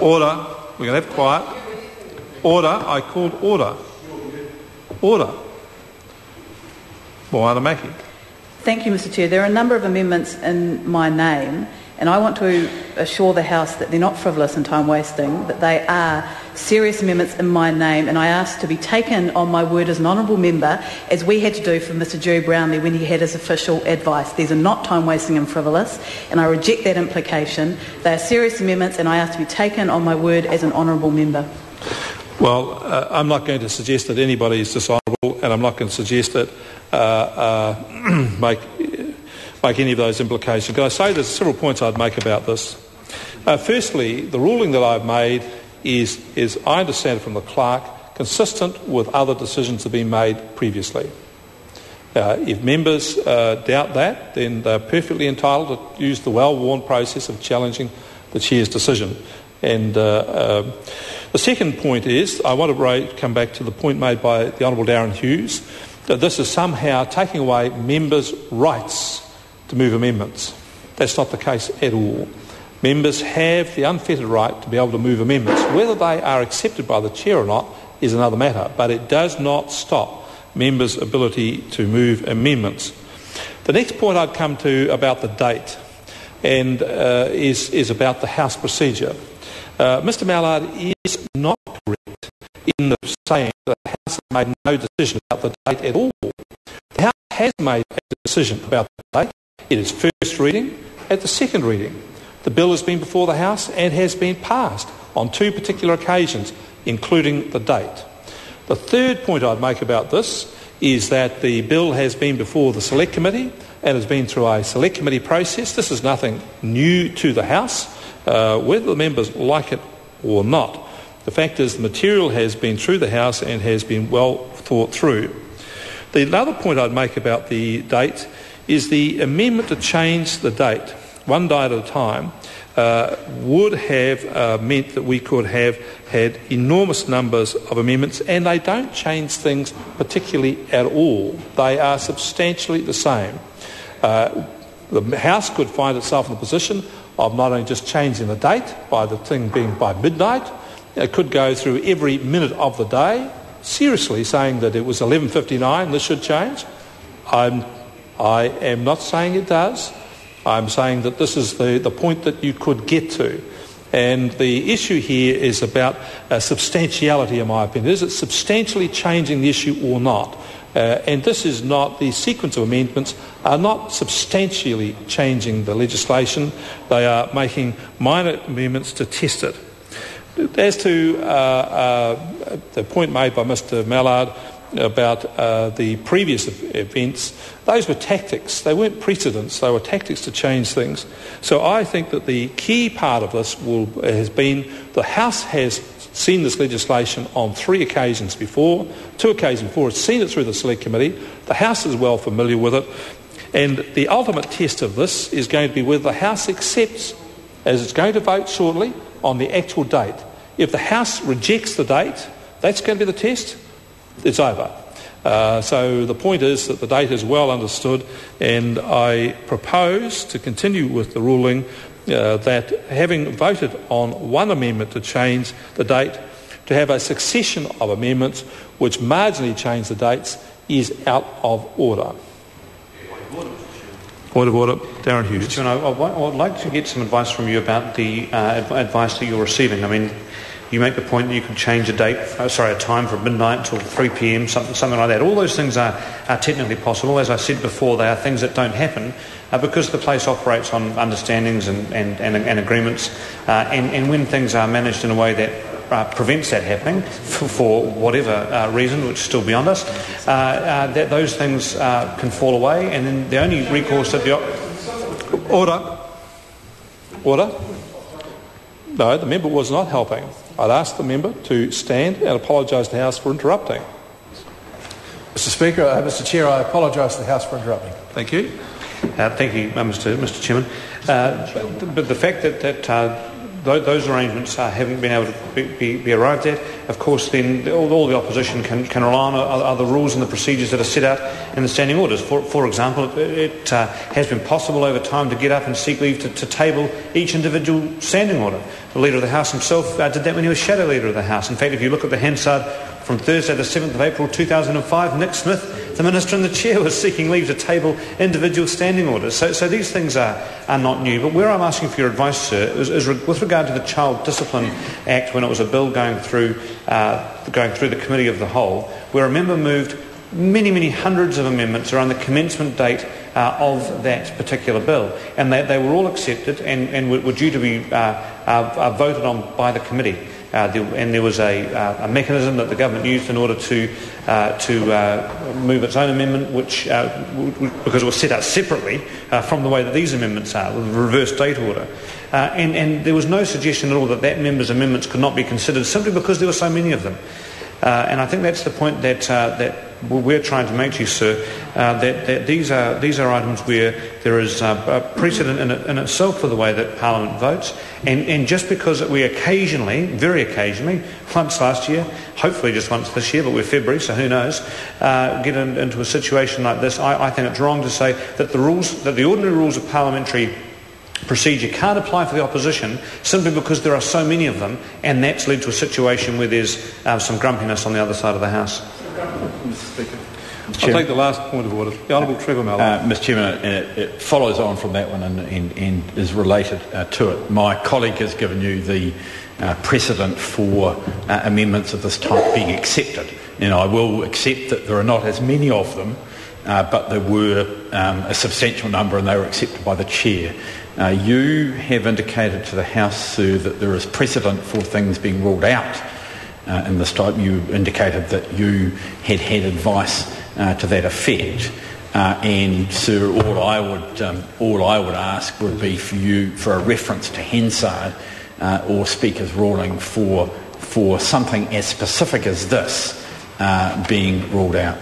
Order. We're going to have quiet. Order. I called order. Order. Moana Maki. Thank you, Mr Chair. There are a number of amendments in my name, and I want to assure the House that they're not frivolous and time-wasting, that they are serious amendments in my name, and I ask to be taken on my word as an honourable member, as we had to do for Mr Jerry Brownlee when he had his official advice. These are not time-wasting and frivolous, and I reject that implication. They are serious amendments, and I ask to be taken on my word as an honourable member. Well, I'm not going to suggest that anybody is dishonourable, and I'm not going to suggest that make any of those implications. Can I say there's several points I'd make about this? Firstly, the ruling that I've made is, I understand it from the clerk, consistent with other decisions that have been made previously. If members doubt that, then they're perfectly entitled to use the well-worn process of challenging the Chair's decision. And the second point is, I want to come back to the point made by the Honourable Darren Hughes, that this is somehow taking away members' rights to move amendments. That's not the case at all. Members have the unfettered right to be able to move amendments. Whether they are accepted by the Chair or not is another matter, but it does not stop members' ability to move amendments. The next point I'd come to about the date and is about the House procedure. Mr Mallard is not correct in saying that the House has made no decision about the date at all. The House has made a decision about the date. It is first reading at the second reading. The bill has been before the House and has been passed on two particular occasions, including the date. The third point I'd make about this is that the bill has been before the Select Committee and has been through a Select Committee process. This is nothing new to the House, whether the members like it or not. The fact is the material has been through the House and has been well thought through. The other point I'd make about the date is the amendment to change the date, one day at a time, would have meant that we could have had enormous numbers of amendments, and they don't change things particularly at all. They are substantially the same. The House could find itself in the position of not only just changing the date by the thing being by midnight, it could go through every minute of the day, seriously saying that it was 11:59, this should change. I am not saying it does. I'm saying that this is the point that you could get to. And the issue here is about substantiality, in my opinion. Is it substantially changing the issue or not? And this is not, the sequence of amendments are not substantially changing the legislation. They are making minor amendments to test it. As to the point made by Mr Mallard about the previous events, those were tactics. They weren't precedents. They were tactics to change things. So I think that the key part of this has been the House has seen this legislation on three occasions before, two occasions before. It's seen it through the Select Committee. The House is well familiar with it. And the ultimate test of this is going to be whether the House accepts, as it's going to vote shortly, on the actual date. If the House rejects the date, that's going to be the test. It's over. So the point is that the date is well understood, and I propose to continue with the ruling that having voted on one amendment to change the date, to have a succession of amendments which marginally change the dates is out of order. Point of order. Darren Hughes. Mr. Chairman, I would like to get some advice from you about the advice that you're receiving. I mean, you make the point that you could change a time from midnight till 3 p.m, something like that. All those things are technically possible. As I said before, they are things that don't happen because the place operates on understandings and agreements. And when things are managed in a way that prevents that happening for whatever reason, which is still beyond us, that those things can fall away, and then the only recourse that the... Order. No, the member was not helping. I'd ask the member to stand and apologise to the House for interrupting. Mr Speaker, Mr Chair, I apologise to the House for interrupting. Thank you. Thank you, Mr Chairman. But the fact that those arrangements haven't been able to be arrived at. Of course, then all the opposition can rely on are the rules and the procedures that are set out in the standing orders. For example, it has been possible over time to get up and seek leave to table each individual standing order. The Leader of the House himself did that when he was Shadow Leader of the House. In fact, if you look at the Hansard from Thursday the 7th of April 2005, Nick Smith, the Minister and the Chair, was seeking leave to table individual standing orders. So these things are not new. But where I'm asking for your advice, sir, is with regard to the Child Discipline Act, when it was a bill going through the Committee of the Whole, where a member moved many hundreds of amendments around the commencement date of that particular bill. And they were all accepted and were due to be voted on by the committee. And there was a mechanism that the government used in order to move its own amendment, which because it was set out separately from the way that these amendments are, with a reverse date order. And there was no suggestion at all that member's amendments could not be considered simply because there were so many of them. And I think that's the point that we're trying to make to you, sir, that these are items where there is a precedent in itself for the way that Parliament votes, and just because we occasionally, very occasionally, once last year, hopefully just once this year, but we're February, so who knows, get into a situation like this, I think it's wrong to say that the ordinary rules of parliamentary procedure can't apply for the opposition simply because there are so many of them, and that's led to a situation where there's some grumpiness on the other side of the House. I'll take the last point of order. The Honourable Trevor Malloy. Mr Chairman, it follows on from that one and is related to it. My colleague has given you the precedent for amendments of this type being accepted, and I will accept that there are not as many of them, but there were a substantial number and they were accepted by the Chair. You have indicated to the House, sir, that there is precedent for things being ruled out in this type. You indicated that you had advice to that effect. And, sir, all I would ask would be for a reference to Hansard or Speaker's ruling for something as specific as this being ruled out.